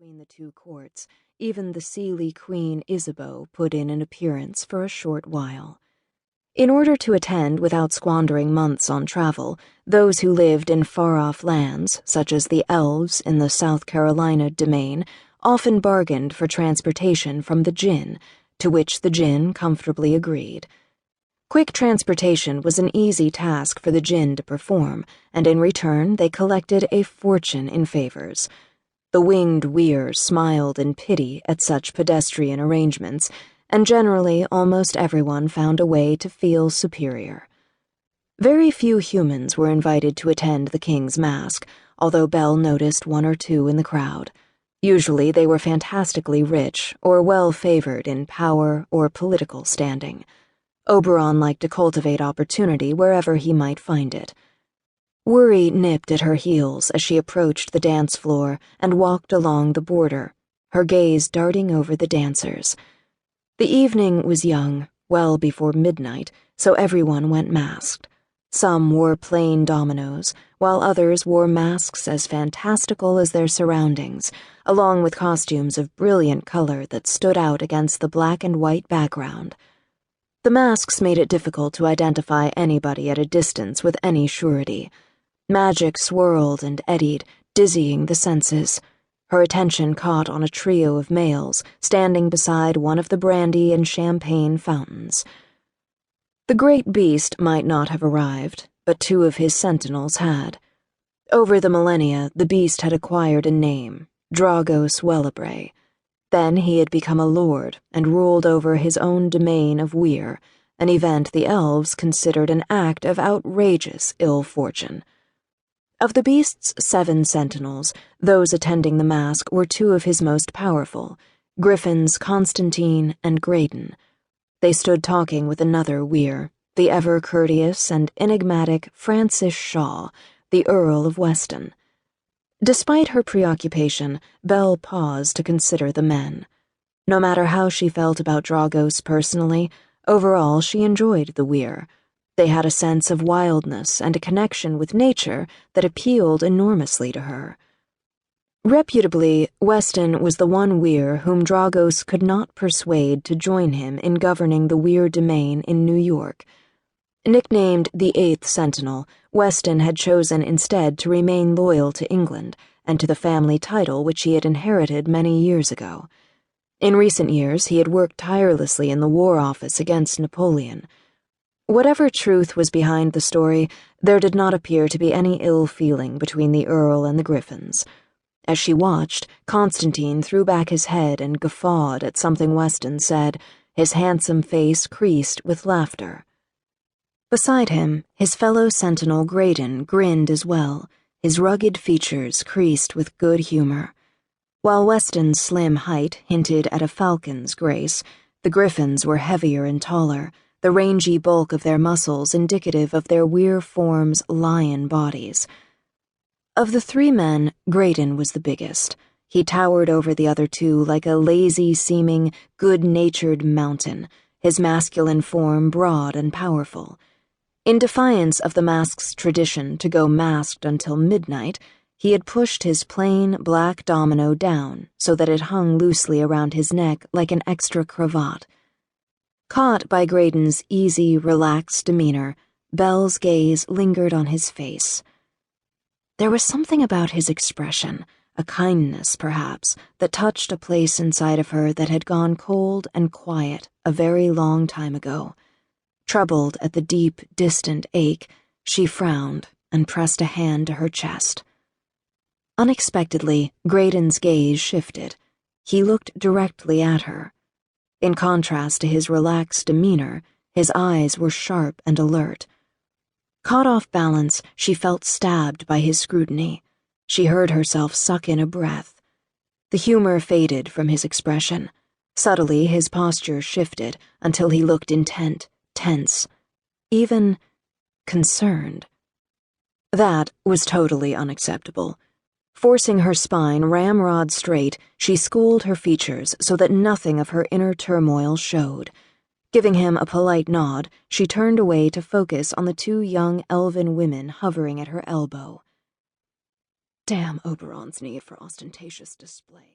between the two courts, even the Seelie Queen Isabeau put in an appearance for a short while. In order to attend without squandering months on travel, those who lived in far-off lands, such as the Elves in the South Carolina domain, often bargained for transportation from the Djinn, to which the Djinn comfortably agreed. Quick transportation was an easy task for the Djinn to perform, and in return they collected a fortune in favors. The winged Weir smiled in pity at such pedestrian arrangements, and generally almost everyone found a way to feel superior. Very few humans were invited to attend the King's Mask, although Belle noticed one or two in the crowd. Usually they were fantastically rich or well-favored in power or political standing. Oberon liked to cultivate opportunity wherever he might find it. Worry nipped at her heels as she approached the dance floor and walked along the border, her gaze darting over the dancers. The evening was young, well before midnight, so everyone went masked. Some wore plain dominoes, while others wore masks as fantastical as their surroundings, along with costumes of brilliant color that stood out against the black and white background. The masks made it difficult to identify anybody at a distance with any surety. Magic swirled and eddied, dizzying the senses. Her attention caught on a trio of males standing beside one of the brandy and champagne fountains. The great beast might not have arrived, but two of his sentinels had. Over the millennia, the beast had acquired a name, Dragos Wellibrae. Then he had become a lord and ruled over his own domain of Weir, an event the elves considered an act of outrageous ill fortune. Of the beast's 7 sentinels, those attending the mask were 2 of his most powerful, Gryphons Constantine and Graydon. They stood talking with another Weir, the ever-courteous and enigmatic Francis Shaw, the Earl of Weston. Despite her preoccupation, Belle paused to consider the men. No matter how she felt about Dragos personally, overall she enjoyed the Weir. They had a sense of wildness and a connection with nature that appealed enormously to her. Reputably, Weston was the one Weir whom Dragos could not persuade to join him in governing the Weir domain in New York. Nicknamed the 8th Sentinel, Weston had chosen instead to remain loyal to England and to the family title which he had inherited many years ago. In recent years, he had worked tirelessly in the War Office against Napoleon. Whatever truth was behind the story, there did not appear to be any ill feeling between the Earl and the Gryphons. As she watched, Constantine threw back his head and guffawed at something Weston said, his handsome face creased with laughter. Beside him, his fellow sentinel Graydon grinned as well, his rugged features creased with good humor. While Weston's slim height hinted at a falcon's grace, the Gryphons were heavier and taller, the rangy bulk of their muscles indicative of their Weir form's lion bodies. Of the 3 men, Graydon was the biggest. He towered over the other 2 like a lazy-seeming, good-natured mountain, his masculine form broad and powerful. In defiance of the mask's tradition to go masked until midnight, he had pushed his plain black domino down so that it hung loosely around his neck like an extra cravat. Caught by Graydon's easy, relaxed demeanor, Belle's gaze lingered on his face. There was something about his expression, a kindness, perhaps, that touched a place inside of her that had gone cold and quiet a very long time ago. Troubled at the deep, distant ache, she frowned and pressed a hand to her chest. Unexpectedly, Graydon's gaze shifted. He looked directly at her. In contrast to his relaxed demeanor, his eyes were sharp and alert. Caught off balance, she felt stabbed by his scrutiny. She heard herself suck in a breath. The humor faded from his expression. Subtly, his posture shifted until he looked intent, tense, even concerned. That was totally unacceptable. Forcing her spine ramrod straight, she schooled her features so that nothing of her inner turmoil showed. Giving him a polite nod, she turned away to focus on the 2 young elven women hovering at her elbow. Damn Oberon's need for ostentatious display.